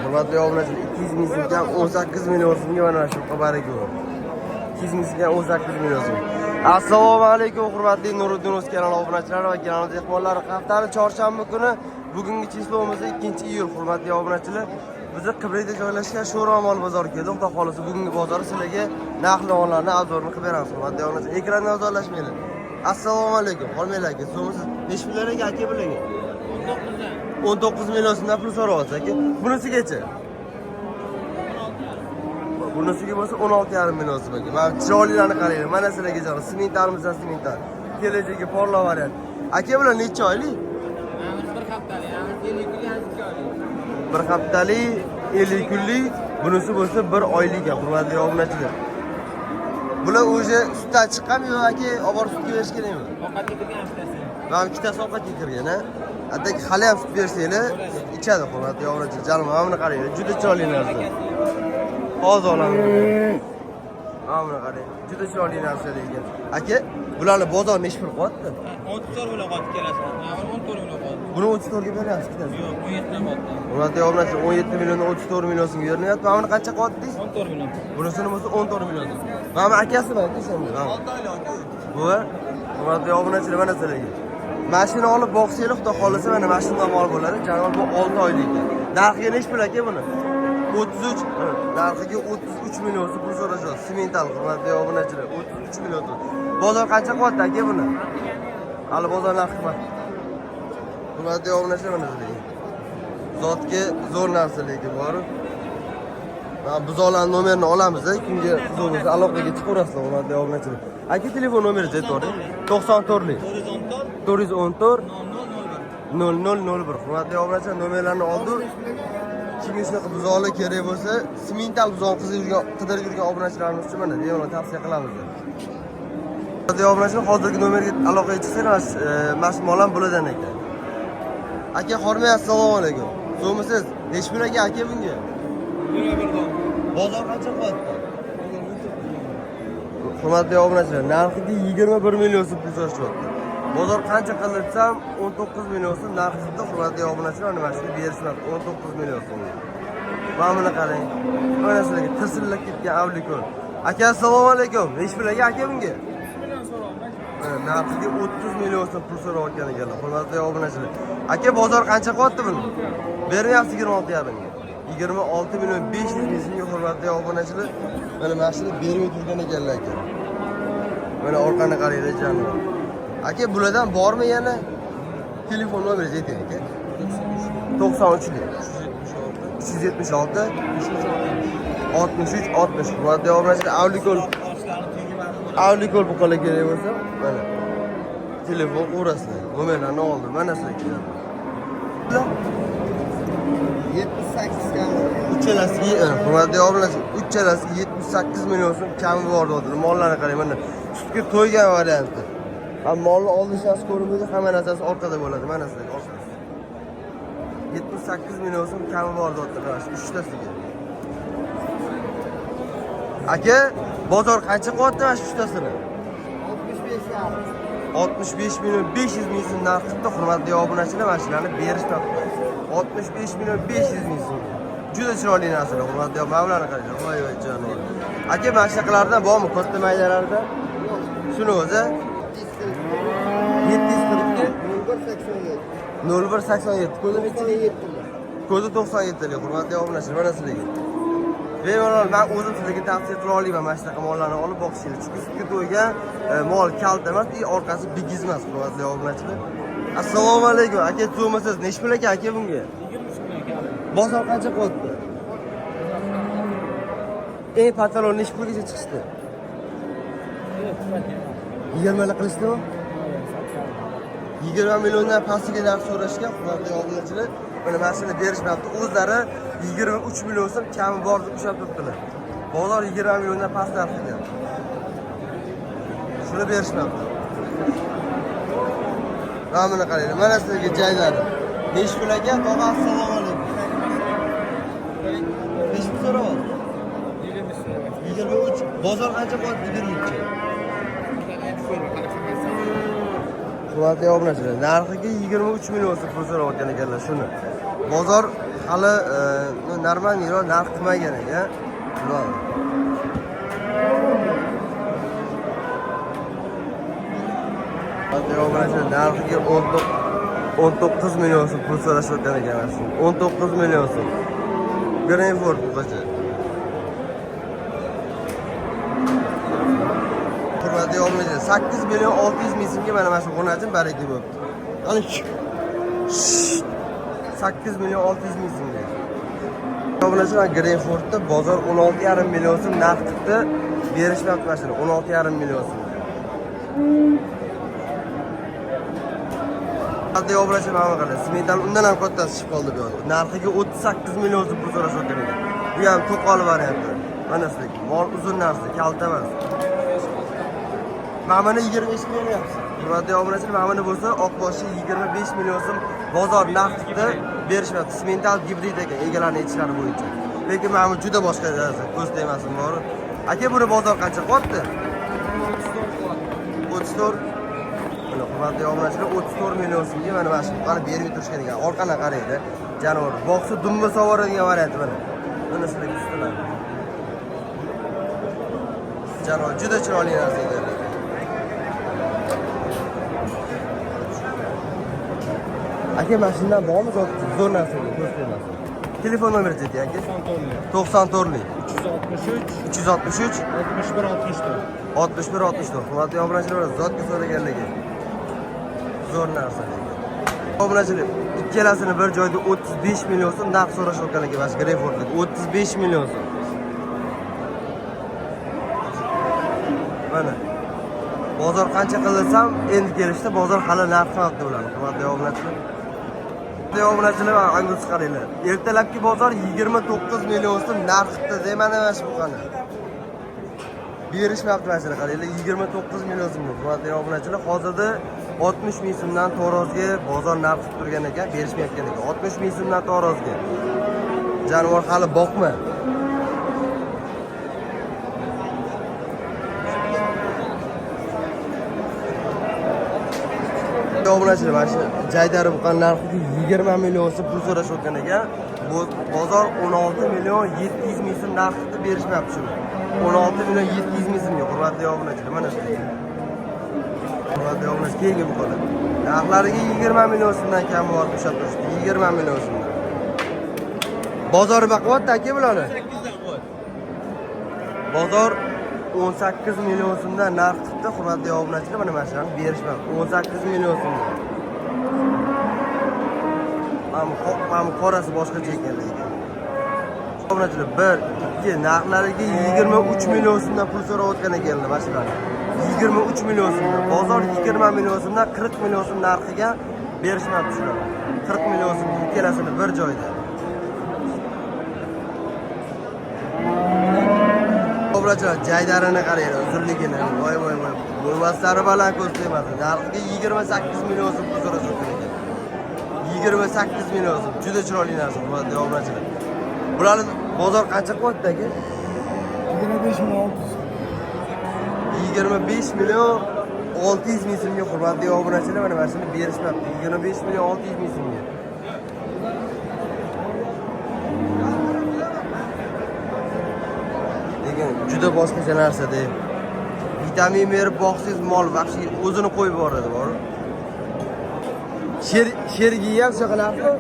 Hurmatli obunachilar, 200 ming so'mga 18 million so'mga mana shu xabariga ko'ra. 200 ming so'mga 18 million so'm. Assalomu alaykum hurmatli Nuriddin O'z kanali obunachilari va kanal mehmonlari. Haftaning chorshanba kuni bugungi chislomiz 2-iyul hurmatli obunachilar. Biz Qibrayda joylashgan Sho'romol bozoriga keldik. Xudo xolisa bugungi bozor sizlarga narx-navolarni obzorini qilib beramiz hurmatli obunachilar. Ekrandan ozorlashmanglar. Assalomu alaykum. Hormaylar aka, so'msiz necha pullarga aka bularga? 19 million so'mdan pul so'rayapsiz aka. Bunisigacha? Bunisiga bo'lsa 16,5 million so'm aka. Mana chiroylilarni qaranglar. Mana sizlarga javob. Simentarmizdan simentar. Kelajagi porla variant. Aka bular necha oylik? Bir haftalik, 50 kunlik, bunisi bo'lsa 1 oylik hurmatli obunachilar. Bular o'zi sutdan chiqqanmi yoki olib borib sutga berish kerakmi? Ovqatga kirgan bittasi. Mana ikkitasi ovqatga kirgan, ha? Atak hali ham sut bersanglar, ichadi hurmatli obunachilar. Jalim, mana buni qaranglar, juda chiroyli narsa. Hozir olaman. Mana buni qarang, juda chiroyli narsa lekin. Aka, bularni bozor necha pul qo'yapti? 34 million qotib kelasiz. 14 million qotdi. Buni 34 ga beryapsiz ikkitasi. Yo'q, 17 dan qotdi. Hurmatli obunachilar, 17 milliondan 34 million so'mga berilyapti. Mana buni qancha qo'yapdingiz? 14 million. Bunisini bo'lsa 14 million. Mana bu akasimi desanglar? 6 oylik aka. Bu hurmatli obunachilar mana sizlarga. Mashina olib boqsanglar, xudo xolisa mana mashina mol bo'ladi. Janob bu 6 oylik. Narxiga necha pul aka buni? 33. Narxiga 33 million so'm pul so'rashadi. Simental hurmatli obunachilar, 33 million so'm. Bozor qancha qilyapti aka buni? Hali bozor narxi qimmat. Hurmatli obunachilar mana sizlarga. Zotga zo'r narsa lekin bor. Mana buzoqlarning nomerini olamiz, kunga qiziq bo'lsa aloqaga chiqaverasizlar hurmatli obunachilar. Aka telefon nomeringizni aytavering. 94lik 414 0001 hurmatli obunachilar nomerlarni oldi. Kimga shunaqa buzoqlar kerak bo'lsa, simental buzoq qidirib yurgan obunachilarimiz uchun mana bemalol tavsiya qilamiz. Hurmatli obunachilar, hozirgi nomerga aloqaga chiqsanglar, mashmol ham bo'ladigan ekan. Aka, hormay assalomu alaykum. So'msiz necha pul aka bunga? Bozor qancha qilyapti? Hurmatli obunachilar, narxiga 21 million so'm pul so'rashyapti. Bozor qancha qilsam 19 million so'm narxida hurmatli obunachilar mana shuni berishmoqda 19 million so'm. Mana buni qarang. Mana sizlarga tirsillab ketgan avlikon. Aka, assalomu alaykum. Necha pul aka bunga? Narxiga 30 million so'm pul so'rayotgan ekanlar. Hurmatli obunachilar. Aka, bozor qancha qilyapti buni? Beryapsiz 26,5 ga. 26 million 500 ming so'mga hurmatli obunachilar. Mana mashina bermay turgan ekanlar aka. Mana orqani qaranglar jamoa. Aka, bulardan bormi yana? Telefon nomeringizni ayting aka. 93 376 63 60 hurmatli obunachilar. Avlikol buqalar kerak bo'lsa, mana telefon urasizlar. Nomerlarni oldim. Mana sizlarga. 78 kam. Uchalasiga, hurmatli obunachilar, uchalasiga 78 million so'm kami bor dedilar. Mollarni qarang, mana sutga to'ygan varianti. Molni oldishasi ko'rinmaydi, hamma narsasi orqada bo'ladi. Mana sizlarga orqasi. 78 million so'm kami bor dedilar, uchtasiga. Aka, bozor qancha qilyapti mana shu uchtasini? 65 million 500 ming so'm narxida hurmatli obunachilar mashinani berishmoqda. 65 million 500 ming so'm. Juda chiroyli narsalar hurmatli obunachilar qaranglar. Voy jonivor. Aka, mana shunaqalardan bormi katta maydalarda? Shuni o'zi 742 0187 kodi 97 hurmatli obunachilar mana sizlarga. Bemalol men o'zim sizlarga tavsiya qila olaman mana shunaqa mollarni olib boqishingiz. Chunki sutga to'ygan mol kalta emas, orqasi bigiz emas hurmatli obunachilar. Assalomu alaykum. Aka, so'msiz necha pul aka bunga? 23 million. Bozor qancha qilyapti? Patalon necha pulgacha chiqishdi? 20 lik qilishdimi? 20 milliondan pastiga narx so'rashgan hurmatli obunachilar. Mana mashina berishmoqda. O'zlari 23 million so'm kami bor deb ushlab turibdilar. Bozor 20 milliondan past narxda. Shuni berishmoqda. Mana buni qaranglar. Mana sizlarga joylari. Necha pul aka? Tog'a, assalomu alaykum. Necha pul so'rayapsiz? 23. Bozor qancha qilyapti 23? Hurmatli obunachilar, narxiga 23 million so'm pul so'rayotgan ekanlar shuni. Bozor hali normalniroq narx qilmagan ekan. Narxiga 19 million so'm pul so'rashayotgan ekan. 19 million so'm. Greenford buqacha. Hurmatli obunachilar, 8 million 600 ming so'mga mana shu xonachim baraka bo'libdi. Ana 8 million 600 ming so'mga. Obunachilar, Greenfordda bozor 16,5 million so'm narx qildi. Berishmayapti mashina 16,5 million so'm. Qanday obrachi ma'lum qildi. Smetal undan ham kattasi chiqib qoldi bu yerda. Narxiga 38 million so'm pul so'rashayotgan ekan. Bu ham to'qol varianti. Mana shu mol uzun narsa, kalta emas. Mana 25 million yapsiz. Qanday obrachi mana bo'lsa, oqboshi 25 million so'm bozor narxida berishmayapti. Smetal gibrid ekan, egalarining aytishlari bo'yicha. Lekin mana juda boshqa narsa, ko'z tegmasin bor. Aka, buni bozor qancha qilyapti? 34. Hurmatli obunachilar, 34 million so'mga mana shu qani berib turishgan ekan. Orqadan qaraydi. Janor boqsa dumba sovoradigan variant mana. Mana shunday ustilar. Janor juda chiroyli narsa ekan. Aka, mashinadan bormi? Zo'r narsa ekan, ko'z tegmasin. Telefon nomeri ayting aka. 94 363 61 64. Hurmatli obunachilar, zotga so'raganligi. Zo'r narsa ekan. Obunachilar, ikkalasini bir joyda 35 million so'm narx so'rashayotgan ekan. Mana Greenfordda 35 million so'm. Mana bozor qancha qilisam, endi kelishda bozor hali narx qilmoqda ular. Hurmatli obunachilar. Obunachilar, angus qaranglar. Ertalabki bozor 29 million so'm narx qildi deyman mana shu qani. Berishmayapti mashina qaranglar, 29 million so'm. Hurmatli obunachilar, hozirda 60 ming so'mdan Torozga bozor narxi turgan ekan, berishmayotgan ekan. 60 ming so'mdan Torozga. Jonivor hali boqma. Obunachilar, mana shu jaydari buqan narxiga 20 million so'm pul so'rashayotgan ekan. Bu bozor 16 million 700 ming so'm narxida berishmayapti shuni. 16 million 700 ming so'mga. Hurmatli obunachilar, mana shu. Hurmatli obunachilar, keyingi bu qoladi. Narxlariga 20 million so'mdan kam bor ushlab turishdi. 20 million so'mdan. Bozori baqyapti aka bularni. 8dan qo'y. Bozor 18 million so'mdan narx qildi. Hurmatli obunachilar, mana mashinani berishmayapti. 18 million so'mdan. Mana qorasi boshqacha ekan lekin. Obunachilar, 1 2 narxlariga 23 million so'mdan pul so'rayotgan ekanlar mashinani. 23 million so'mdan. Bozor 20 million so'mdan 40 million so'm narxiga berishmayapti shular. 40 million so'm ikkalasini bir joyda. Obunachilar, jaydarini qaranglar, uzunligini. Voy. Bo'yvaslari baland ko'z tegmasin. Narxiga 28 million so'm pul so'rashayotgan ekan. 28 million so'm. Juda chiroyli narsa, hurmatli obunachilar. Bularni bozor qancha qilyapti aka? 25 million 25 million 600 ming so'mga. Hurmatli obunachilar, mana mashina berishmayapti. 25 million 600 ming so'mga. Lekin juda boshqacha narsa-da. Vitamin berib boqsangiz mol vaqti o'zini qo'yib boradi, bor. Shergi ham shunaqa narxmi?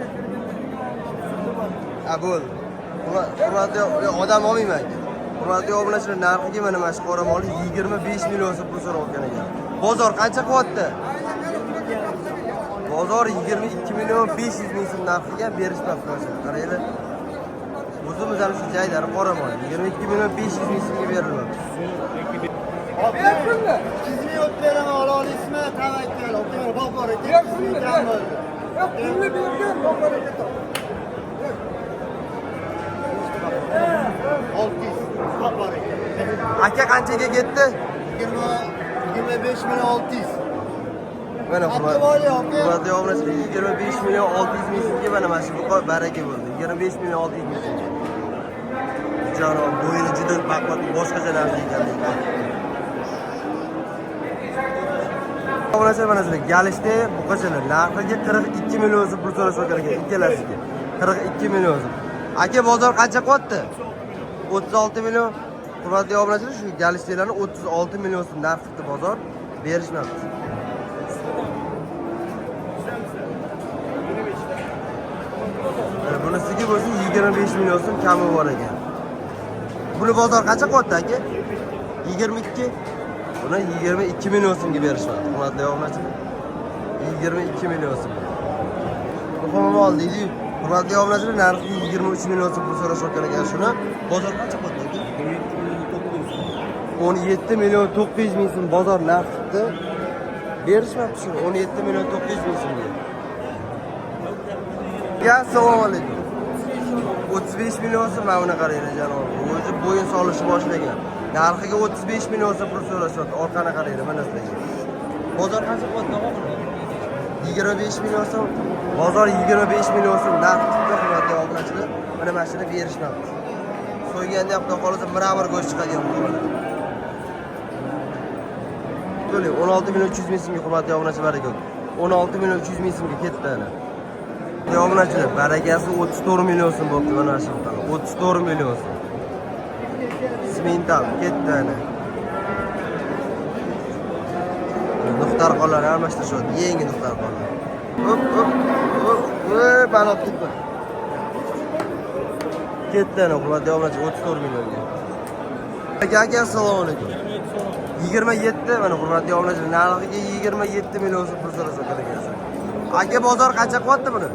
Bo'ldi. Hurmatli odam olmayman aka. Hurmatli obunachilar, narxiga mana shu qora molni 25 million so'm pul so'rayotgan ekan. Bozor qancha qilyapti? Bozor 22 million 500 ming so'm narxiga berishmoqda mashina. Qaranglar. O'zimiz ham shu jaydari qora mol 22 million 500 ming so'mga berilmoqda. Bersinlar. Sizni o'tlarini ola olasizmi? Tavakkal, o'tlar bor ekan. Bersinlar. Yo'q, pulni bergan, bor ekan. 600 bor ekan. Aka qanchaga ketdi? 25 million 600. Mana Hurmatli aka. hurmatli obunachilar, 25 million 600 ming so'mga mana shu baraka bo'ldi. 25 million 600 ming so'mga. Janob, bo'yini juda baquvvat, boshqacha narsa ekan. Obunachilar, mana sizlar galishda buqachalar narxiga 42 million so'm pul so'rashayotgan ekan ikkalasiga. 42 million so'm. Aka bozor qancha qilyapti? 36 million. Hurmatli obunachilar, shu galishlarni 36 million so'm narx qildi bozor. Berishmayapti. Bunisiga bo'lsa 25 million so'm kami bor ekan. Buni bozor qancha qilyapti aka? 22. Buni 22 million so'mga berishmoqda. Hurmatli obunachilar. 22 million so'm. Muhim ol deydi. Hurmatli obunachilar, narxi 23 million so'm pul so'rashayotgan ekan shuni. Bozor qancha qilyapti aka? 17 million 900 ming so'm bozor narx qildi. Berishmoqda shuni 17 million 900 ming so'mga. Assalomu alaykum. 35 million so'm mana buni qaranglar janob. O'zi bo'yin solishi boshlagan. Narxiga 35 million so'm pul so'rashyapti. Orqani qaranglar mana sizlarga. Bozor qancha qilyapti? 25 million so'm. Bozor 25 million so'm narx qildi, hurmatli obunachilar. Mana mashina berishmoqda. So'yganda ham xudo xolasa miramir go'sht chiqadigan bo'ladi. To'li 16 million 300 ming so'mga hurmatli obunachilar ekan. 16 million 300 ming so'mga ketdi ana. Obunachilar, barakasi 34 million so'm bo'ldi mana shu yerda. 34 million so'm. Smental ketdi ana. Nuqtar qo'llar almashtirishyapti, yangi nuqtar qo'llar. Hop hop hop, balot ketdi. Ketdi ana, hurmatli obunachilar 34 millionga. Aka, assalomu alaykum. 27 mana hurmatli obunachilar, narxiga 27 million so'm pul so'rashayotgan ekansiz. Aka, bozor qancha qilyapti buni?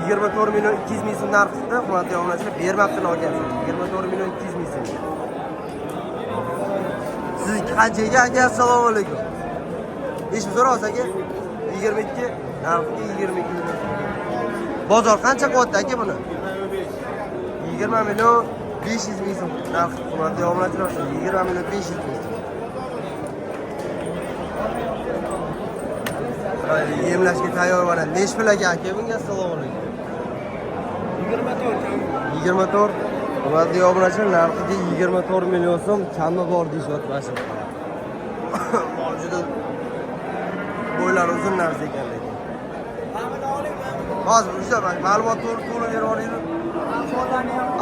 24 million 200 ming so'm narx qildi, hurmatli obunachilar, bermabdi nokansiz. 24 million 200 ming so'm. Siz qanchaga aka? Assalomu alaykum. Ish so'rasiz aka? 22, narxiga 22 million. Bozor qancha qilyapti aka buni? 20 million 500 ming so'm narx, hurmatli obunachilar, 20 million 500 ming so'm. Yemlashga tayyor mana. Nesh pul aka bunga? Assalomu alaykum. 24. Hurmatli obunachilar, narxiga 24 million so'm kami bor deyishyapti mashina. Juda bo'ylar uzun narsa ekan lekin. Hozir o'sha ma'lumot to'g'ri berib yuboringlar.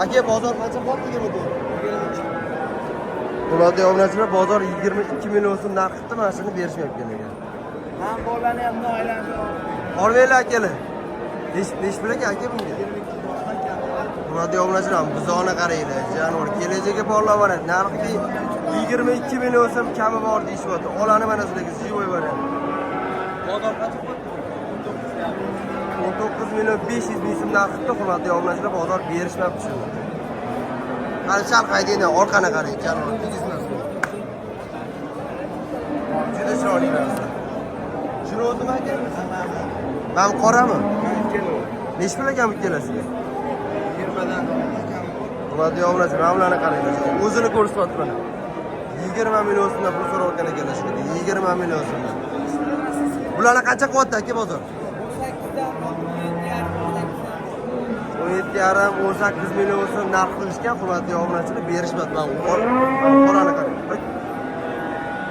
Aka, bozor qancha qilyapti 24? Hurmatli obunachilar, bozor 22 million so'm narx qildi, mashina berishmayotgan ekan. Ben bolani ham aylandim. Olmaylar akalar. Nesh pul aka bunga? Hurmatli obunachilar, buzoni qaranglar. Janor kelajagi borlar bor. Narxiga 22 million so'm kami bor deyishyapti. Olani mana sizlarga zivoy variant. Bozor qancha qilyapti? 19 million 500 ming so'm narx qildi, hurmatli obunachilar, bozor berishmayapti shuni. Qani charxaydingda orqani qarang, janor. Juda chiroyli narsa. Shuni o'zim aka? Men qorami? Nesh pul ekan bu kelasiga? 20 dan. Hurmatli obunachilar, mana bularni qaranglar. O'zini ko'rsatyapti mana. 20 million so'mdan pul so'rayotgan ekanlar shu yerda. 20 million so'mdan. Bularni qancha qilyapti aka bozor? 17,5-18 million so'm narx qilishgan, hurmatli obunachilar, berishmadi. Men qorani qarang.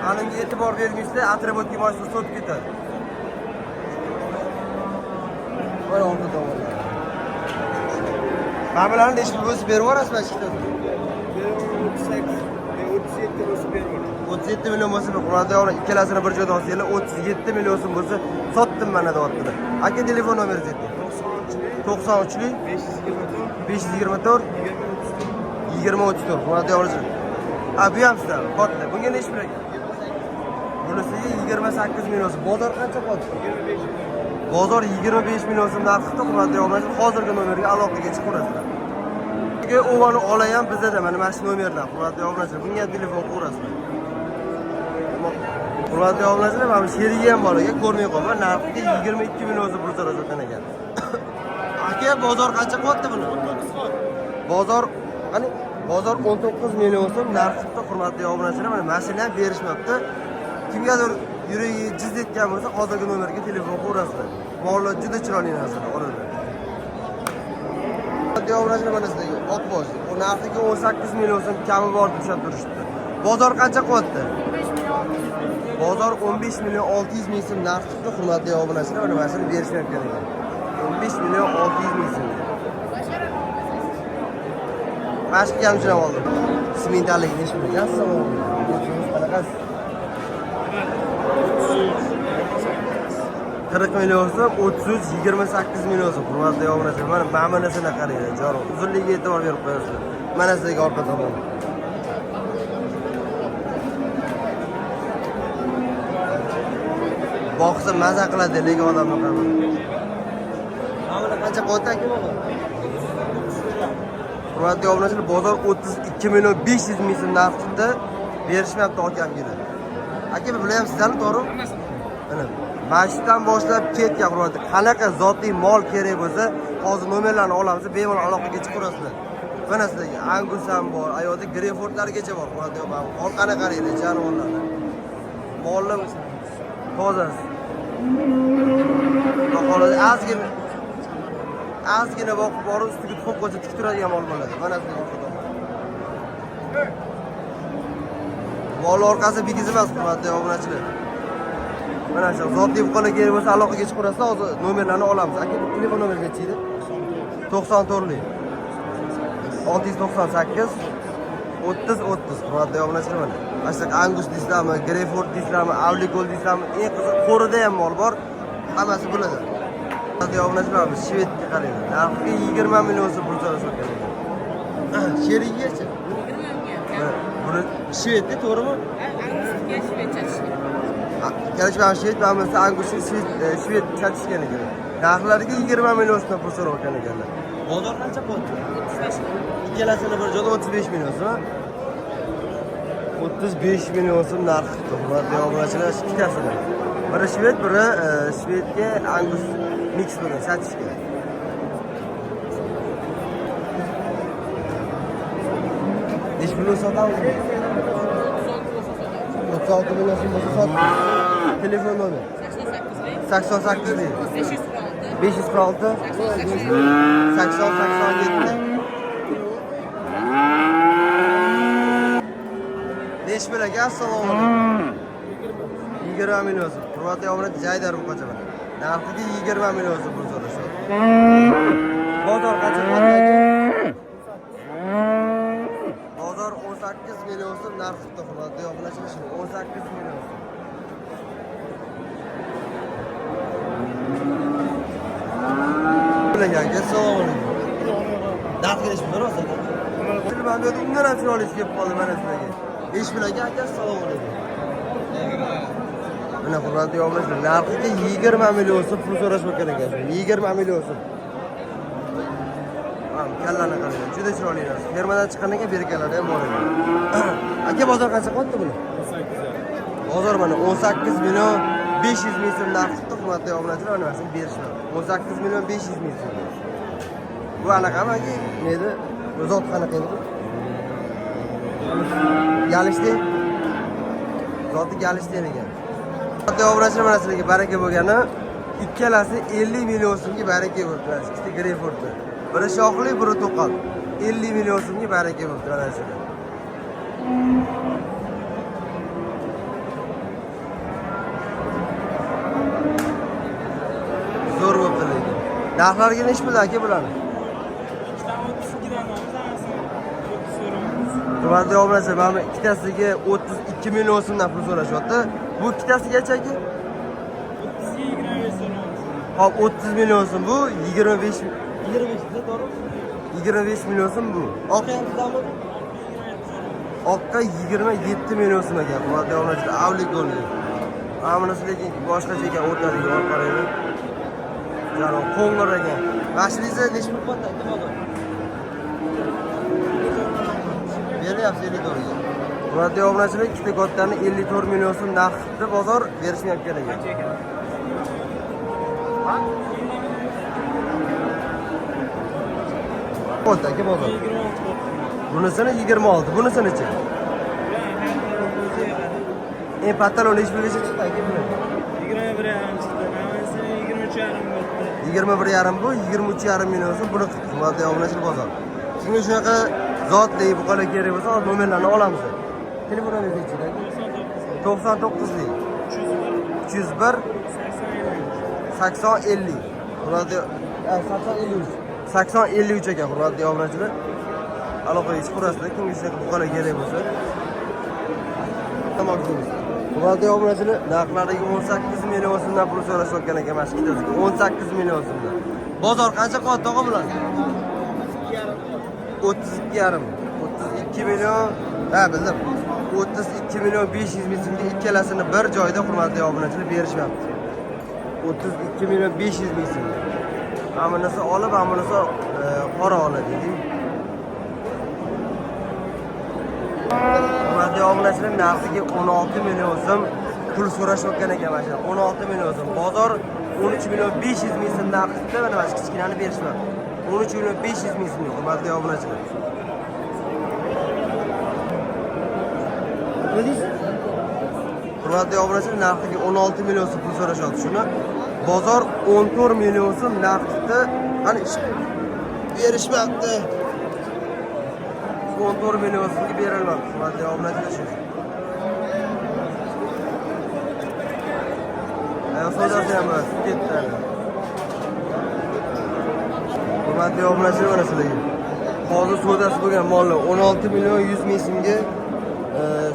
Qaningga e'tibor bermaysizlar, atribotga boshqa sotib ketadi. Mana orqa tomonda. Mablalarni necha pul bo'lsa berib yuborasiz mana shu yerda? 37 bo'lsa beraman. 37 million bo'lsa, hurmatli obunachilar, ikkalasini bir joyda olsanglar 37 million so'm bo'lsa sotdim mana deyaptilar. Aka, telefon nomeringizni ayting. 93lik 524 2034. Hurmatli obunachilar. Bu ham sizlar. Katta. Bunga necha pul ekan? Bunisiga 28 million so'm. Bozor qancha qoldi? 25. Bozor 25 million so'm narx qildi, hurmatli obunachilar. Hozirgi nomerga aloqaga chiqaverasizlar. Bunga o'vani olay ham bizda mana shu nomerdan, hurmatli obunachilar. Bunga telefon qilaverasizlar. Hurmatli obunachilar, mana bu sherigi ham bor ekan, ko'rmay qolma. Narxiga 22 million so'm pul so'rashayotgan ekan. Aka, bozor qancha qilyapti buni? Bozor, qani? Bozor 19 million so'm narx qildi, hurmatli obunachilar. Mana mashina ham berishmoqda. Kimgadir yuragi jiz etgan bo'lsa, hozirgi nomerga telefon qilaverasizlar. Mollar juda chiroyli narsalar oladi. Hurmatli obunachilar, mana sizlarga oqbosh. U narxiga 18 million so'm kami bor deb turishdi. Bozor qancha qilyapti? Bozor 15 million 600 ming so'm narx qildi, hurmatli obunachilar. Mana mashina berishmayotgan ekan. 15 milyon 600 ming so'm. Başka gelmişine oldu. Simintalık iş mi? Nasıl oldu? Qanaqasi? 40 milyon so'm, 33, 28 milyon so'm. Hurmatli obunachilar, mana narsani qaranglar, jonim. Uzunligiga e'tibor berib qo'yasizlar. Mana sizga orqa tomon. Boqsa maza qiladi, lekin odamlar qaramaydi. Mana qancha qo'ydi aka baba? Hurmatli obunachilar, bozor 32 milyon 500 ming so'm narx tutdi. Berishmayapti akamga. Aka bilyapsizlarmi, to'g'rimi? Mana Mashitdan boshlab ketgan hurmatli. Qanaqa zotli mol kerak bo'lsa, hozir nomerlarni olamiz, bemalol aloqaga chiqarasizlar. Mana sizlarga Angus ham bor, ayoqda Greyfordlargacha bor. Hurmatli opa, orqani qaranglar, jonivorlarni. Mollar tozasi. Hozir ozgina boqib borib, ustiga tuxum qo'yib tik turadigan mol bo'ladi. Mana sizlarga orqadan. Mol orqasi bigiz emas, hurmatli obunachilar. Mana shu zotli buqalar kerak bo'lsa aloqaga chiqarasizlar, hozir nomerlarni olamiz. Aka, telefon nomeri nechida? 94lik 698 30 30. Hurmatli obunachilar, mana. Mana Angus deysizlarmi, Greyford deysizlarmi, Avligol deysizlarmi, eng qiziq qo'rida ham mol bor. Hammasi bo'ladi. Hurmatli obunachilar, Shvedga qaranglar. Narxi 20 million so'm pul so'rashgan. Sherigigacha. Buni Shvedda, to'g'rimi? Kelishgan Shved, mana bu Angus'ni Shved chatishgan ekan. Narxlariga 20 million so'm pul so'rayotgan ekanlar. Bozor qancha qo'ydi? 35 million. Ikkalasini bir joyda 35 million so'm. 35 million so'm narx tutdi. Hurmatli obunachilar, ikkitasini. Biri Shved, biri Shvedga Angus mix bilan chatishgan. Necha pulga sotamiz? 36 million so'm bo'lsa sot. Telefon nomeri 88 546 8087. Nesh bilaga assalomu alaykum. 20 million so'm. Hurmatli obunachilar, Jaydar Muqachaman. Narxiga 20 million so'm pul so'rashadi. Bozor qancha bo'ladi? Bozor 18 million so'm narx tutdi. Hurmatli obunachilar, 18 million so'm. Assalomu alaykum. Dard kelishmi, rosa? Bilmam, undan ham chiroyli kelib qoldi mana sizlarga. Ish bilan aka, assalomu alaykum. Mana hurmatli obunachilar, narxiga 20 million so'm pul so'rashmoqdan ekan. 20 million so'm. Ham kallani qarang, juda chiroyli narsa. Fermadan chiqqandan keyin berkalari ham bor ekan. Aka, bozor qancha qotdi buni? 18. Bozor mana 18 million 500 ming so'm narx tutdi. Hurmatli obunachilar, mana narsani berishmadi. 18 million 500 ming so'm. Bu anaqami aka? Nedi? Zot qanaqa edi? Galishdi. Zoti galishdi ekan. Hurmatli obunachilar, mana sizlarga baraka bo'lgani, ikkalasi 50 million so'mga baraka bo'ldi. Ikkita Greyfordlar. Biri shoxli, biri to'qol. 50 million so'mga baraka bo'ldi mana sizlar. Zo'r bo'ldi lekin. Narxlarga nech pul aka bularni? Hurmatli obunachilar, mana ikkitasiga 32 million so'mdan pul so'rashyapti. Bu ikkitasigacha-ki? 25 so'm. Hop, 30 million so'm bu, 25 da to'g'ri? 25 million so'm bu. Oqqa ham tutami? Oqqa 27 million so'm ekan. Hurmatli obunachilar, Avligol. Amunisi lekin boshqacha ekan, o'rtadagi orqalari. Janob qo'ng'ir ekan. Mashinasi nech pul qotdi aka bozor? Beryapsiz 54 ga. Hurmatli obunachilar, ikkita kottani 54 million so'm narx tutdi, bozor berishmayapti ekan. Qoldi aka bozor. Bunisini 26, bunisini-chi? Patalon ish bo'yicha chiqdi aka buni. 21,5 chiqdi. Namansi 23,5 bo'ldi. 21,5 bu, 23,5 million so'm buni tutdi. Hurmatli obunachilar, bozor. Kimga shunaqa zotli buqalar kerak bo'lsa, nomerlarni olamiz. Telefon nomeri nechida aka? 99lik 301 80 50. Hurmatli 80-53 ekan hurmatli obunachilar. Aloqa ish qurasizlar, kimga shunaqa buqalar kerak bo'lsa. Tamom deymiz. Hurmatli obunachilar, narxlariga 18 million so'mdan pul so'rashayotgan ekan mana shu ikkitasiga. 18 million so'mdan. Bozor qancha qilyapti og'a bular? 32,5. 32 million. Ha, bildim. 32 million 500 ming so'mga ikkalasini bir joyda hurmatli obunachilar berishyapti. 32 million 500 ming so'm. Hammasi olib, hammasi qora oladi deydi. Hurmatli obunachilar, narxiga 16 million so'm pul so'rashayotgan ekan mana shu. 16 million so'm. Bozor 13 million 500 ming so'm narxida mana shu kichkinani berishyapti. 13 million 500 ming so'm hurmatli obunachilar. Hurmatli obunachilar, narxiga 16 million so'm pul so'rashyapti shuni. Bozor 14 million so'm narxida qani berishmoqda. 14 million so'mga berilmoqda. Hurmatli obunachilar shu. Savdosi ham bor, ketdi. Hurmatli obunachilar, mana sizlarga. Hozir savdosi bo'lgan mollar 16 million 100 ming so'mga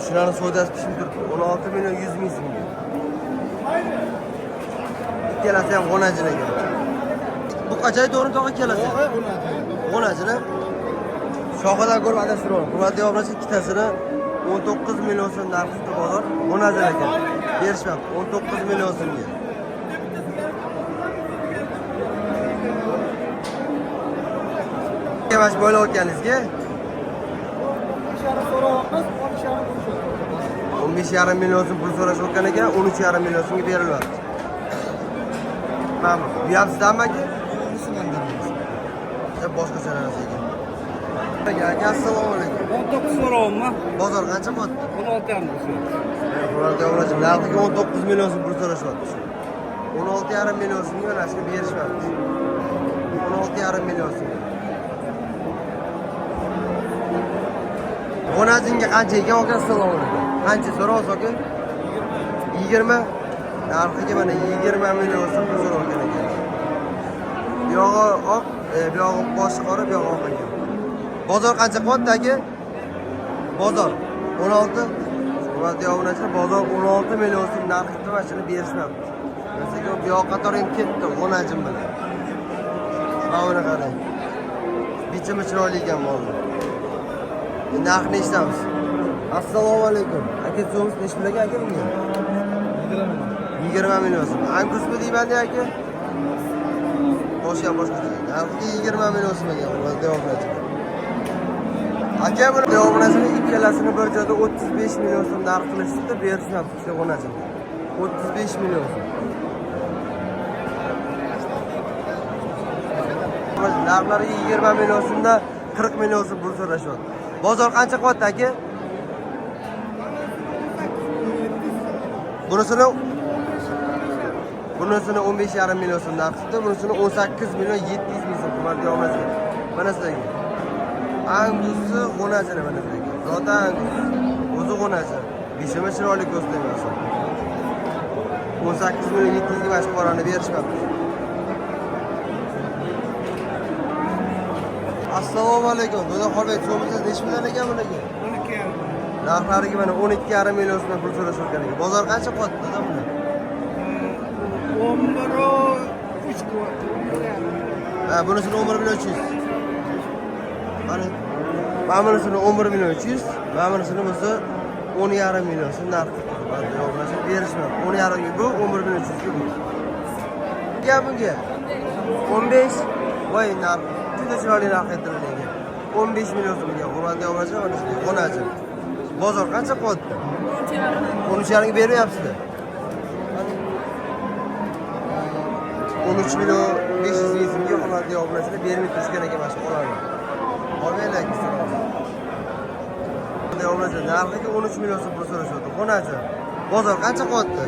shularning savdosi pishib turibdi. 16 million 100 ming so'mga. Ikkalasi ham g'onachilar ekan. Bu qancha to'g'ri tog'a ikkalasi? G'onachilar. Shoxidan ko'rib adashtirib. Hurmatli obunachilar, ikkitasini 19 million so'm narxida bozor g'onachilar ekan. Berishmoqda 19 million so'mga. Yavaş böyle o'tganingizga 15,5 million so'm pul so'rashayotgan ekan, 13,5 million so'mga berilyapti. Mana bu yapsizdanmi aka? Boshqachalar ekan. Aka, assalomu alaykum. 19 so'rovmi? Bozor qancha bo'pti? 16 ham bo'lsa. Hurmatli obunachilar, narxiga 19 million so'm pul so'rashyapti. 16,5 million so'mga mana shuni berishyapti. 16,5 million so'm. G'onazinga qancha ekan aka? Assalomu alaykum. Qancha so'raysiz aka? 20. Narxiga mana 20 million so'm pul so'rayotgan ekan. Bu yog'i oq, bu yog'i boshi qora, bu yog'i oq ekan. Bozor qancha qilyapti aka? Bozor 16. Hurmatli obunachilar, bozor 16 million so'm narxida mana shuni berishmoqda. Masalan, bu yoq qator ham ketdi g'onajim bilan. Mana qarang. Bichimi chiroyli ekan mollar. Narxni eshitamiz. Assalomu alaykum. Aka, so'miz nechi pul aka bunga? 20 million so'm. Angusmi deyman-da aka? Boshqa boshqa. Narxiga 20 million so'm ekan. Hurmatli obunachilar. Aka, buni obunachilar ikkalasini bir joyda 35 million so'm narx qilishdi, berishmoqda ikkita g'onachi. 35 million so'm. Narxlariga 20 million so'mdan 40 million so'm pul so'rashyapti. Bozor qancha qilyapti aka? Bunisini 15,5 million so'm narxida, bunisini 18 million 700 ming so'm hurmatli obunachilar. Mana sizlarga. Angusi g'onachi mana sizlarga. Zotan Angus. O'zi g'onachi. Beshimi chiroyli ko'zlayapsiz. 18 million 700 ga mana qorani berishmoqda. Assalomu alaykum. Xudo xohlasa so'msiz nechi million ekan bularga? 12,5. Narxlariga mana 12,5 million so'm pul so'rashayotgan ekan. Bozor qancha qilyapti dada buni? 11,3 qilyapti. Ha, bunisini 11 million 300. Mana bunisini 11 million 300, mana bunisini bo'lsa 10,5 million so'm narxi. Mana berishmoqda. 10,5 ga bu, 11 million 300 ga bu. Nega bunga? 15. Voy narx. Juda chiroyli narx aytirilgan. 15 million so'mga hurmatli obunachilar, mana shunday g'onachi. Bozor qancha qilyapti? 13,5 ga beryapsizlar. 13 million 500 ming so'mga hurmatli obunachilar bermay turishgan ekan mana shu qo'llarni. Olmaylar aka. Hurmatli obunachilar, narxiga 13 million so'm pul so'rashyapti. G'onachi. Bozor qancha qilyapti?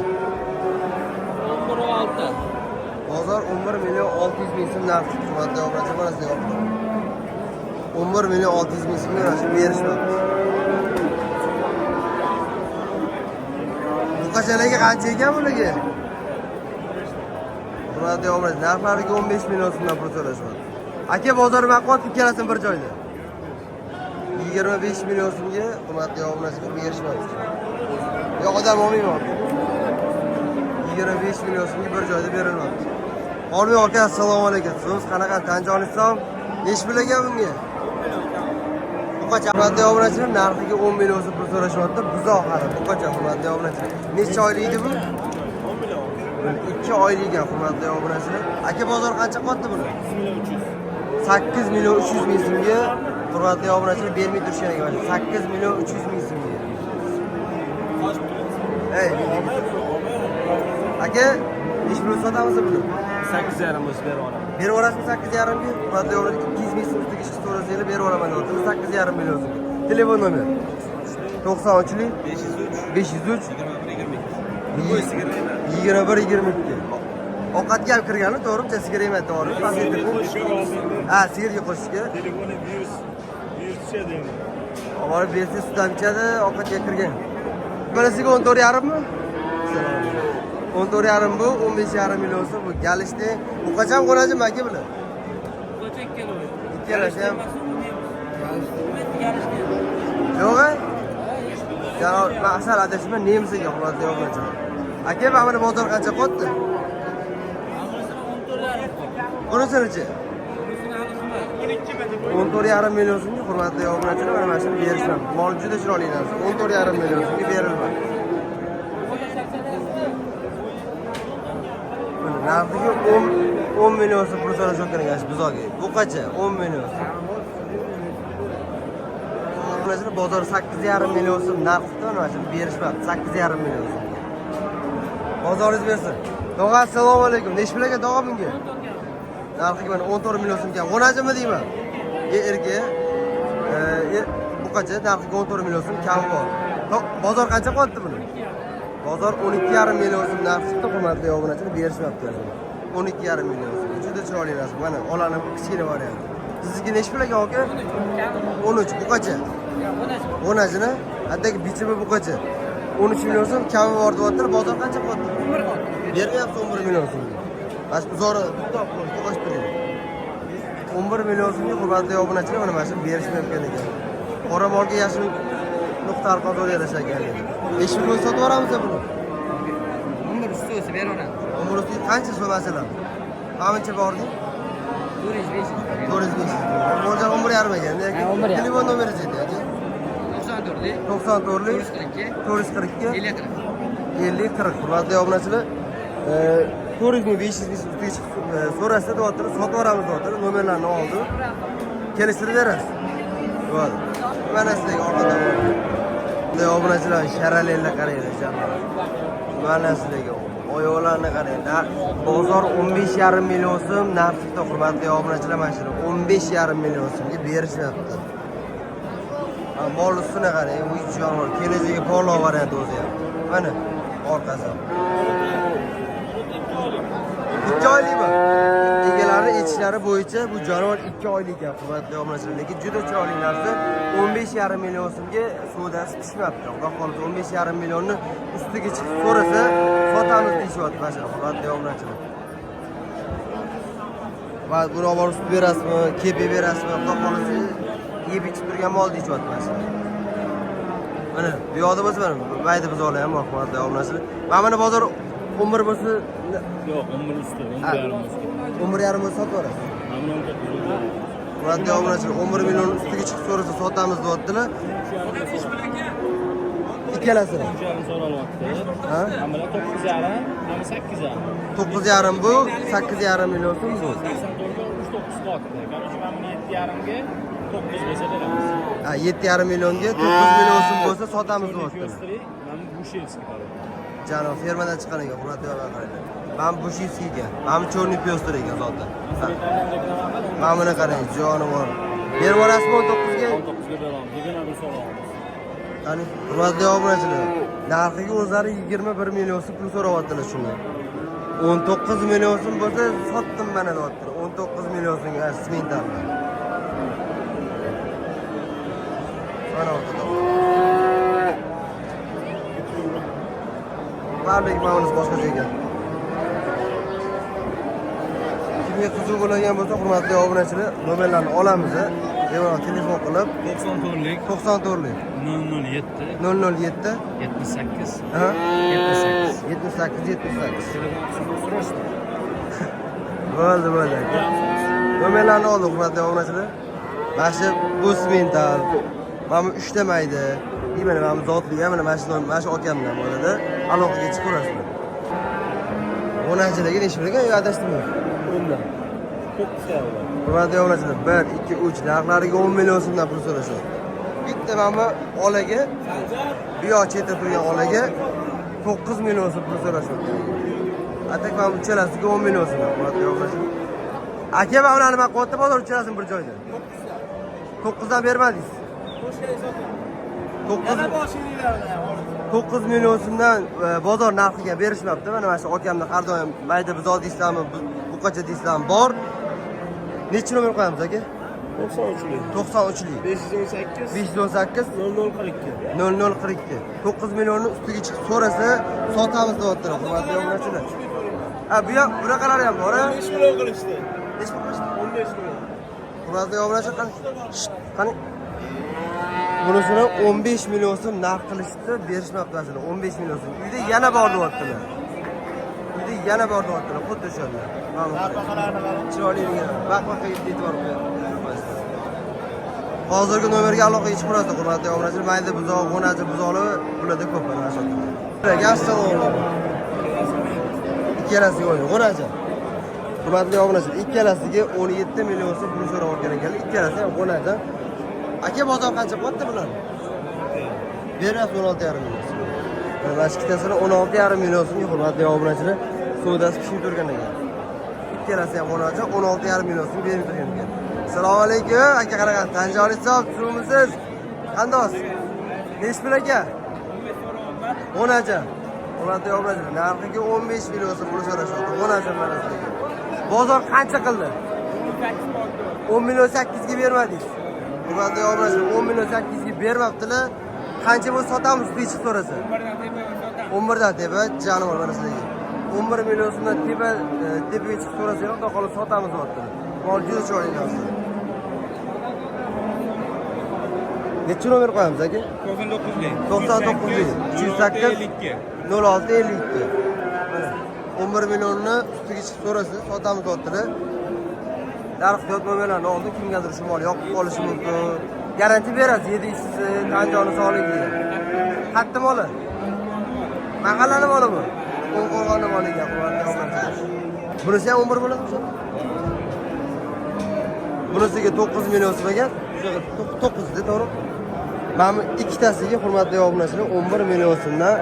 11,6. Bozor 11 million 600 ming so'm narxi. Hurmatli obunachilar, mana sizga yoqdi. 11 million 600 ming so'mga mana shu berishmoqda. Bu qachalarga qancha ekan bularga? hurmatli obunachilar. Narxlariga 15 million so'mdan pul so'rashyapti. Aka bozor maqot ikkalasini bir joyda. 25 million so'mga hurmatli obunachilar berishmoqchi. Yo'q odam olmayapti. 25 million so'mga bir joyda berilmoqchi. Olmay aka, assalomu alaykum. Siz qanaqa Tanjol Islom? Nechi pul ekan bunga? Buqacha hurmatli obunachilar narxiga 10 million so'm pul so'rashyapti. Buzoq hali buqacha hurmatli obunachilar. Necha oylik edi bu? 2 oylik ekan hurmatli obunachilar. Aka bozor qancha qotdi buni? 8 million 300 ming so'mga hurmatli obunachilar bermay turishgan ekan. 8 million 300 ming so'mga. Ey. Aka, ish pul sotamiz buni? 8,5 bo'lsa berib olaman. Berib olasizmi 8,5 ming? Hurmatli obunachilar 200 ming so'mga ish so'rasanglar berib olaman deyapti. 8,5 million so'm. Telefon nomer 93 503 21 Ovqatga olib kirgani to'g'rimi? Sigir yemaydi, to'g'rimi? Ha, sigirga qo'shishga. Telefoni virus tushadi endi. Olib bersa sutdan ichadi, ovqatga kirgan. Bunisiga 14,5 mi? 14,5 bu, 15,5 million so'm bu. Galishni bu qachon qo'najim aka bular? Ikkalasi ham. Yo'q. Janob, asal adashma nemsiga hurmatli obunachilar. Aka, mana bozor qancha qotdi? Bunisi-chi? 14,5 million so'mga hurmatli obunachilar mana shuni berishman. Mol juda chiroyli narsa. 14,5 million so'mga beriladi. Narxiga 10 million so'm pul so'rashayotgan ekan buzoqga. Bu qancha? 10 million. Obunachilar bozor 8,5 million so'm narxda mana shuni berishmadi. 8,5 million so'm. Bozoringiz bersin. Tog'a assalomu alaykum. Nechi pul ekan tog'a bunga? Narxiga mana 14 million so'mga. G'onajimi deyman? Erga. Bu qancha? Narxiga 14 million so'm kam bor. Bozor qancha qotdi buni? Bozor 12,5 million so'm narxda hurmatli obunachilar berishmoqda. 12,5 million so'm. Juda chiroyli narsa. Mana olaning kichkina varianti. Sizniki nechi pul ekan aka? 13. Bu qancha? 13ni? Hattaki bichimi bu qancha? 13 million so'm kami bor deyaptilar. Bozor qancha qotdi? Beryapti 11 million so'm. Bas bozori to'xtab qo'yish turing. 11 million so'mga hurmatli obunachilar mana shuni berishmayotgan ekan. Qora molga yashil nuqta arqon yarashgan ekan. 5 million sotib yuboramiz buni. 11 usti o'zi beraman. 11 usti qancha so'masalar? Qancha bordi? 405. 405. Mo'ljal 11,5 ekan. Lekin telefon nomeringiz ayting. 94 442 50 40 hurmatli obunachilar. 4,500 ustiga so'rasa deyaptilar, sotib yuboramiz deyaptilar. Nomerlarni oldi. Kelishtirib berasiz. Bo'ldi. Mana sizga orqada bor. Bunday obunachilar sharalarga qaranglar janob. Mana sizga oyoqlarni qaranglar. Bozor 15,5 million so'm narxda hurmatli obunachilar mana shuni 15,5 million so'mga berishyapti. Mol ustuna qarang, bu jonivor kelajagi porloq varianti o'zi ham. Mana orqasi. 2 oylikmi? Egalari aytishlari bo'yicha bu jonivor 2 oylik ekan hurmatli obunachilar. Lekin juda chiroyli narsa. 15,5 million so'mga savdosi pishmabdi. Xudo xolisa 15,5 millionni ustiga chiqib so'rasa, sotamiz deyishyapti mana shu hurmatli obunachilar. Va buni olib borib berasizmi, kepi berasizmi? Xudo xolisa yeb ichib turgan mol deyishyapti mana shu. Mana bu yoqda bo'lsa mana bayda bozorlar ham bor hurmatli obunachilar. Mana bozor 11 bo'lsa Yo'q, 11 usti, 11,5 usti. 11,5 bo'lsa sotib yuborasiz. Hurmatli obunachilar 11 million ustiga chiqib so'rasa sotamiz deyaptilar. Ikkalasini. 3,5 so'ralyapti. Ha? Ammo 9,5, ammo 8,5. 9,5 bu, 8,5 million so'm bu. 89 qotdi. Qarshi men buni 7,5 ga 9 bo'lsa beramiz. Ha, 7,5 millionga 9 million so'm bo'lsa sotamiz deyaptilar. Mana Bushevskiy bor. Janob fermadan chiqqan ekan, hurmatli va qaranglar. Mana Bushevskiy ekan. Mana Chorniy Pyostr ekan zotan. Mana buni qarang, jonivor. Berib yuborasizmi 19 ga? 19 ga beramiz. Degan bir so'raymiz. Qani, hurmatli obunachilar, narxiga o'zlari 21 million so'm pul so'rayaptilar shuni. 19 million so'm bo'lsa sotdim mana deyaptilar. 19 million so'mga smentanni. Mana o'tadi. Barbek ma'nus boshqa ekan. narxiga qiziq bo'ladigan bo'lsa, hurmatli obunachilar, nomerlarni olamiz. Bemalol telefon qilib 94lik 94lik 007 007 78 ha 78. 78. Bo'ldi. Nomerlarni oldik, hurmatli obunachilar. Mana shu Busmental. Mana 3 ta mayda. Mana mana zotli ham mana shu okamdan bo'ladi. Aloqaga chiqib ko'rasizlar. Obunachilarga necha bergan? Adashdimmi? Bundan 9 ta bor. Hurmatli obunachilar, 1, 2, 3 narxlariga 10 million so'mdan pul so'rashadi. Bitta mana olaga, bu yoq chetda turgan olaga 9 million so'm pul so'rashadi. Atak mana uchalasiga 10 million so'm. Hurmatli obunachilar. Aka, mana ularni men qo'yib bozor uchalasini bir joyda. 9 dan bermadingiz. 9 million so'mdan bozor narxiga berishmabdi. Mana shu okamni har doim mayda bizod deysizlarmi, buqacha deysizlarmi bor. Necha nomer qo'yamiz aka? 93lik 93lik 518 518 0042. 0042. 9 millionni ustiga chiqib so'rasa sotamiz deyaptilar, hurmatli obunachilar. Ha, bu yoq bunaqalari ham bor, ha? 5 million qilishdi. Necha pul qilishdi? 15 million. Hurmatli obunachilar, qani bunisini 15 million so'm narx qilishdi, berishmabdi aslida. 15 million so'm. Uyda yana bor deyaptilar. Xuddi o'shanlar. Mana Nafaqalarni qarang. chiroyliga vaqt-vaqtga e'tibor qo'yasiz. Hozirgi nomerga aloqaga chiqib turasiz, hurmatli obunachilar. Mayda buzoq, g'onachi buzoqlar bularda ko'p mana shu. Assalomu ikkalasiga o'yin, g'onachi. Hurmatli obunachilar, ikkalasiga 17 million so'm pul so'rab olgan ekanlar. Ikkalasi ham g'onachi. Aka, bozor qancha bo'pti bular? Beryapti 16,5 million so'm. Mana shu ikkitasini 16,5 million so'mga, hurmatli obunachilar, savdosi pishib turgan ekan. Ikkalasi ham g'onachi 16,5 million so'm berib turgan ekan. Assalomu alaykum, aka qarang, Tanjoli hisob, tushumisiz? Qandos? Nechi pul aka? 10 Hurmatli obunachilar, narxiga 15 million so'm pul so'rashadi. 10 mana sizga. Bozor qancha qildi? 10 million 8 ga bermadingiz. Hurmatli obunachilar, 10 million 8 ga bermabdilar. Qancha bo'lsa sotamiz deb so'rasa. 11 dan tepa janivor mana sizga. 11 million so'mdan tepaga chiqib so'rasangiz, xudo xohlasa sotamiz deyaptilar. Mol juda chiroyli narsa. Necha nomer qo'yamiz aka? 99lik 99lik 308 0652. Mana 11 millionni ustiga chiqib so'rasa, sotamiz deyaptilar. Narx nomerlarni oldi, kimgadir shu mol yoqib qolishi mumkin. Garanti berasiz, yedingiz Tanjoni sog'ligiga. Qayerda moli? Mahallani molimi? Qo'rg'onning moliga, bunisi ham 11 bo'ladimi o'sha? Bunisiga 9 million so'm ekan. 9 da, to'g'ri? Mana ikkitasiga, hurmatli obunachilar, 11 million so'mdan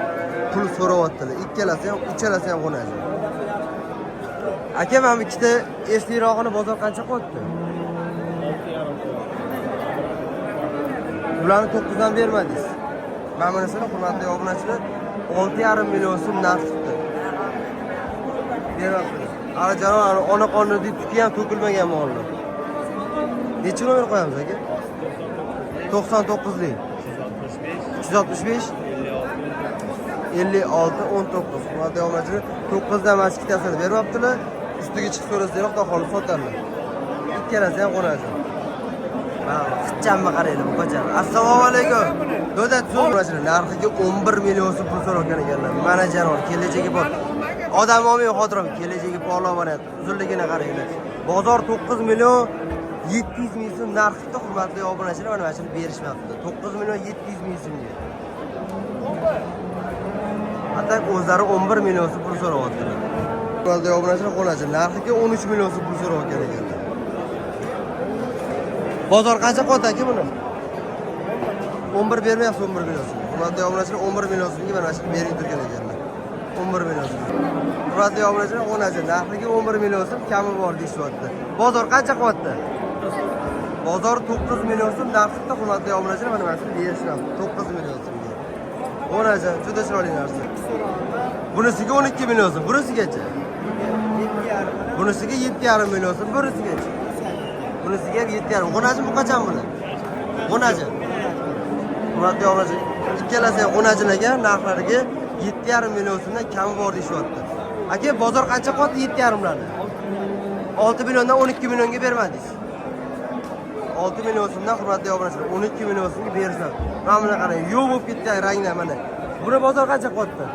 pul so'rayaptilar. Ikkalasi ham, uchalasi ham g'onachi. Aka, mana ikkita esliroqini bozor qancha qo'yibdi? 6,5. Ularni 9 dan bermadingiz. Mana bunisini, hurmatli obunachilar, 6,5 million so'm narx tutdi. Berapti. Ara janob, ona qonni deb tutgan ham to'kilmagan mollar. Necha nomer qo'yamiz aka? 99lik 365 56 19. Hurmatli obunachilar, 9 dan mas ikkitasini beryaptilar. Ustiga chiqib so'rasangiz, xudo xohlasa sotarlar. Ikkalasi ham qo'nachi. Mana qicchamni qaranglar, bu qachon. Assalomu alaykum. Do'da so'rachilar, narxiga 11 million so'm pul so'ragan ekanlar. Mana janor, kelajagi bor. Odam olmay xotiram, kelajagi porloq bo'lyapti. Uzunligini qaranglar. Bozor 9 million 700 ming so'm narxda, hurmatli obunachilar, mana shuni berishmabdi. 9 million 700 ming so'mga. Atak o'zlari 11 million so'm pul so'rayaptilar. Hurmatli obunachilar, qo'nachi narxiga 13 million so'm pul so'rayotgan ekanlar. Bozor qancha qo'ydi aka buni? 11 bermayapsiz, 11 million so'm. Hurmatli obunachilar, 11 million so'mga mana shuni berib turgan ekanlar. 11 million so'm. Hurmatli obunachilar, qo'nachi narxiga 11 million so'm kami bor deyapti. Bozor qancha qo'ydi? Bozor 9 million so'm narxda, hurmatli obunachilar, mana shuni berishadi. 9 million so'mga. Qo'nachi juda chiroyli narsa. Bunisiga 12 million so'm, bunisigacha. Bunisiga 7,5 million so'm, bunisigacha. Bunisiga 7,5. G'onachi bu qachon buni? G'onachi. Hurmatli obunachilar, ikkalasi ham g'onachilarga narxlariga 7,5 million so'mdan kami bor deyapti. Aka, bozor qancha qo'ydi 7,5 larni? 6 milliondan 12 millionga bermadingiz. 6 million so'mdan hurmatli obunachilar 12 million so'mga berishlar. Mana buni qarang, yo'q bo'lib ketdi ranglar mana. Buni bozor qancha qilyapti?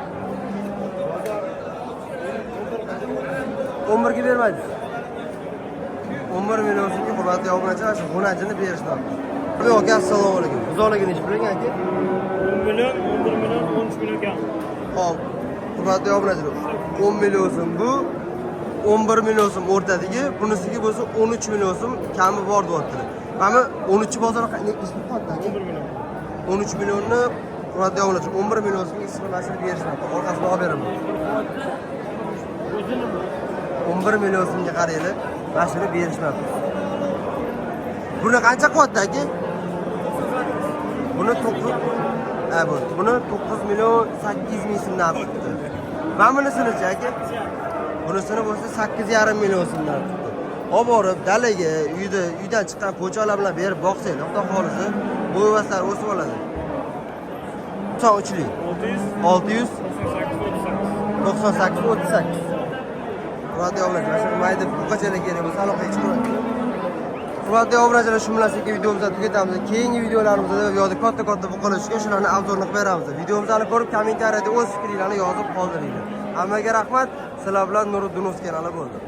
11 ga bermadingiz. 11 million so'mga hurmatli obunachilar shu xonajini berishlar. Yo'q, assalomu alaykum. Buzorligini ish bilan aka. 10 million, 11 million, 13 million kam. Hop. Hurmatli obunachilar, 10 million so'm bu, 11 million so'm o'rtadagi, bunisiga bo'lsa 13 million so'm kami bor deyaptilar. Mana 13 bozor ish qilyapti aka. 11 million. 13 millionni hurmatli obunachilar 11 million so'mga issiq narsalar berishmoqda. Orqasini olib beraman. 11 million so'mga qaranglar, mashina berishmoqda. Buni qancha qilyapti aka? Buni 9 million 800 ming so'mdan tutdi. Mana bunisini-chi aka? Bunisini bo'lsa 8,5 million so'mdan tutdi. Olib borib dalaga, uydan chiqqan ko'chalar bilan berib boqsanglar, xudo xolisi, bo'yvaslar o'sib oladi. Son uchli. 600 98 38. Hurmatli obunachilar, shu mayda buqachalar kerak bo'lsa, aloqaga chiqing. Hurmatli obunachilar, shu bilan sekin videomizni tugatamiz. Keyingi videolarimizda yo'lda katta buqalar tushgan, shularni obzorini qilib beramiz. Videomizni ko'rib, kommentariyada o'z fikringizni yozib qoldiringlar. Hammaga rahmat. Sizlar bilan Nuriddinov kanali bo'ldi.